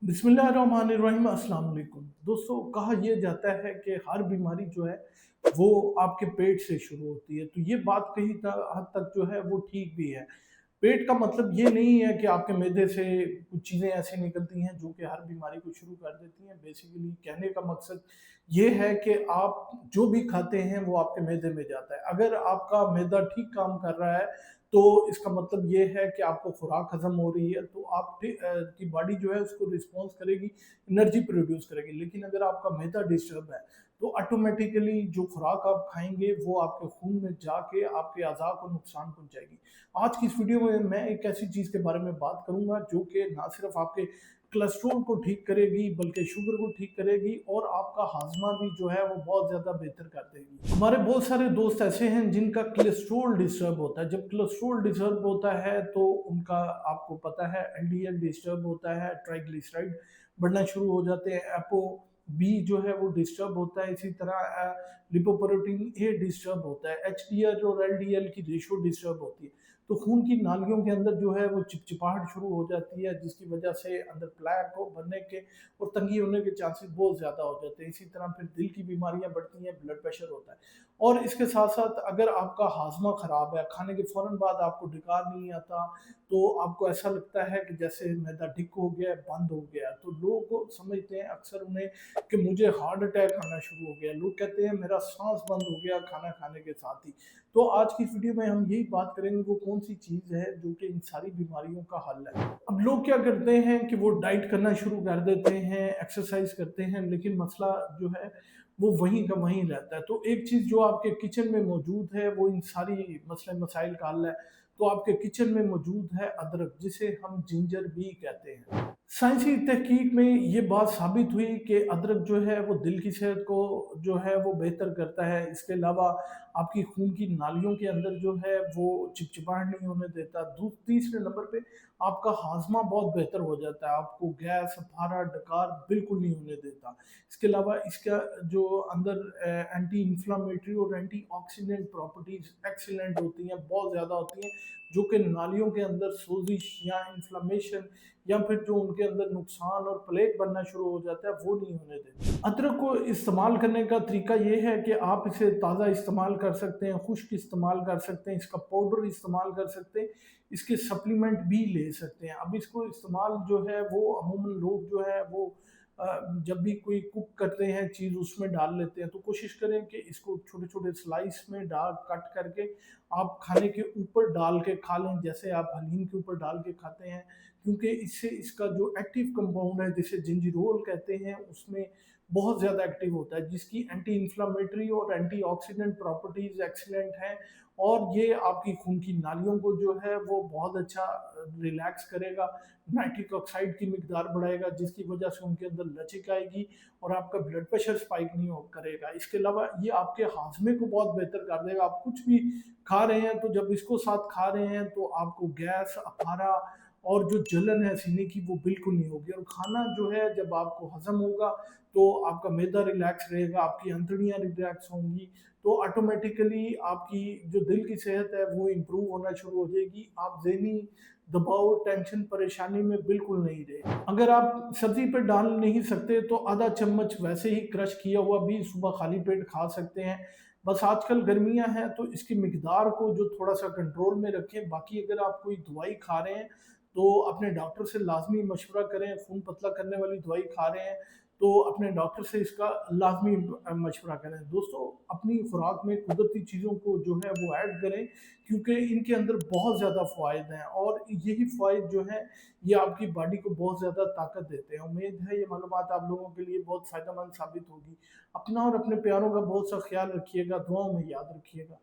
बिस्मिल्लाहिर्रहमानिर्रहीम अस्सलाम वालेकुम। दोस्तों, कहा यह जाता है कि हर बीमारी जो है वो आपके पेट से शुरू होती है। तो ये बात कहीं हद तक जो है वो ठीक भी है। पेट का मतलब ये नहीं है कि आपके मैदे से कुछ चीज़ें ऐसी निकलती हैं जो कि हर बीमारी को शुरू कर देती हैं। बेसिकली कहने का मकसद ये है कि आप जो भी खाते हैं वो आपके मैदे में जाता है। अगर आपका मैदा ठीक काम कर रहा है तो इसका मतलब ये है कि आपको खुराक हज़म हो रही है, तो की बॉडी जो है उसको रिस्पॉन्स करेगी, एनर्जी प्रोड्यूस करेगी। लेकिन अगर आपका मैदा डिस्टर्ब है तो ऑटोमेटिकली जो खुराक आप खाएँगे वो आपके खून में जाके आपके अज़ा को नुकसान पहुँचाएगी। आज की इस वीडियो में मैं एक ऐसी चीज़ के बारे में बात करूँगा जो कि ना सिर्फ आपके कोलेस्ट्रॉल को ठीक करेगी बल्कि शुगर को ठीक करेगी और आपका हाज़मा भी जो है वो बहुत ज़्यादा बेहतर कर देगी। हमारे बहुत सारे दोस्त ऐसे हैं जिनका कोलेस्ट्रॉल डिस्टर्ब होता है। जब कोलेस्ट्रॉल डिस्टर्ब होता है तो उनका आपको पता है एलडीएल डिस्टर्ब होता है, ट्राइग्लिसराइड बढ़ना शुरू हो जाते हैं, एपो बी जो है वो डिस्टर्ब होता है, इसी तरह लिपोप्रोटीन ए डिस्टर्ब होता है, एचडीएल और एलडीएल की रेशो डिस्टर्ब होती है। तो खून की नालियों के अंदर जो है वो चिपचिपाहट शुरू हो जाती है, जिसकी वजह से अंदर प्लेक हो बनने के और तंगी होने के चांसेस बहुत ज़्यादा हो जाते हैं। इसी तरह फिर दिल की बीमारियां बढ़ती हैं, ब्लड प्रेशर होता है। और इसके साथ साथ अगर आपका हाजमा ख़राब है, खाने के फ़ौरन बाद आपको डकार नहीं आता, तो आपको ऐसा लगता है कि जैसे मैदा ढिक हो गया है, बंद हो गया है। तो लोग समझते हैं अक्सर उन्हें कि मुझे हार्ट अटैक आना शुरू हो गया। लोग कहते हैं मेरा सांस बंद हो गया खाना खाने के साथ ही। तो आज की इस वीडियो में हम यही बात करेंगे वो कौन सी चीज़ है जो कि इन सारी बीमारियों का हल है। अब लोग क्या करते हैं कि वो डाइट करना शुरू कर देते हैं, एक्सरसाइज करते हैं, लेकिन मसला जो है वो वहीं का वहीं रहता है। तो एक चीज़ जो आपके किचन में मौजूद है वो इन सारी मसले मसाइल का हल है। तो आपके किचन में मौजूद है अदरक, जिसे हम जिंजर भी कहते हैं। साइंसी तहकीक में ये बात साबित हुई कि अदरक जो है वो दिल की सेहत को जो है वो बेहतर करता है। इसके अलावा आपकी खून की नालियों के अंदर जो है वो चिपचिपाहट नहीं होने देता। तीसरे नंबर पे आपका हाजमा बहुत बेहतर हो जाता है, आपको गैस, फारा, डकार बिल्कुल नहीं होने देता। इसके अलावा इसका जो अंदर एंटी इंफ्लामेटरी और एंटी ऑक्सीडेंट प्रॉपर्टीज एक्सीलेंट होती हैं, बहुत ज़्यादा होती हैं, जो कि नालियों के अंदर सोजिश या इन्फ्लामेशन या फिर जो उनके अंदर नुकसान और प्लेग बनना शुरू हो जाता है वो नहीं होने देते। अदरक को इस्तेमाल करने का तरीका ये है कि आप इसे ताज़ा इस्तेमाल कर सकते हैं, खुश्क इस्तेमाल कर सकते हैं, इसका पाउडर इस्तेमाल कर सकते हैं, इसके सप्लीमेंट भी ले सकते हैं। अब इसको इस्तेमाल जो है वो अमूमन लोग जो है वो जब भी कोई कुक करते हैं चीज़ उसमें डाल लेते हैं। तो कोशिश करें कि इसको छोटे छोटे स्लाइस में डाल कट करके आप खाने के ऊपर डाल के खा लें, जैसे आप हलीम के ऊपर डाल के खाते हैं, क्योंकि इससे इसका जो एक्टिव कंपाउंड है जिसे जिंजीरोल कहते हैं उसमें बहुत ज़्यादा एक्टिव होता है, जिसकी एंटी इन्फ्लामेटरी और एंटीऑक्सीडेंट प्रॉपर्टीज एक्सीलेंट हैं। और ये आपकी खून की नालियों को जो है वो बहुत अच्छा रिलैक्स करेगा, नाइट्रिक ऑक्साइड की मिकदार बढ़ाएगा, जिसकी वजह से उनके अंदर लचक आएगी और आपका ब्लड प्रेशर स्पाइक नहीं हो करेगा। इसके अलावा ये आपके हाजमे को बहुत बेहतर कर देगा। आप कुछ भी खा रहे हैं तो जब इसको साथ खा रहे हैं तो आपको गैस, अफारा और जो जलन है सीने की वो बिल्कुल नहीं होगी। और खाना जो है जब आपको हजम होगा तो आपका मैदा रिलैक्स रहेगा, आपकी अंतड़ियाँ रिलैक्स होंगी, तो ऑटोमेटिकली आपकी जो दिल की सेहत है वो इम्प्रूव होना शुरू हो जाएगी। आप ज़हनी दबाव, टेंशन, परेशानी में बिल्कुल नहीं रहे। अगर आप सब्जी पे डाल नहीं सकते तो आधा चम्मच वैसे ही क्रश किया हुआ भी सुबह खाली पेट खा सकते हैं। बस आजकल गर्मियाँ हैं तो इसकी मिकदार को जो थोड़ा-सा कंट्रोल में रखें। बाकी अगर आप कोई दवाई खा रहे हैं तो अपने डॉक्टर से लाज़मी मशवरा करें। खून पतला करने वाली दवाई खा रहे हैं तो अपने डॉक्टर से इसका लाज़मी मशवरा करें। दोस्तों, अपनी खुराक में कुदरती चीज़ों को जो है वो ऐड करें, क्योंकि इनके अंदर बहुत ज़्यादा फ़वाइद हैं और यही फ़वाइद जो हैं ये आपकी बॉडी को बहुत ज़्यादा ताकत देते हैं। उम्मीद है ये मालूमात आप लोगों के लिए बहुत फ़ायदेमंद साबित होगी। अपना और अपने प्यारों का बहुत सा ख्याल रखिएगा, दुआओं में याद रखिएगा।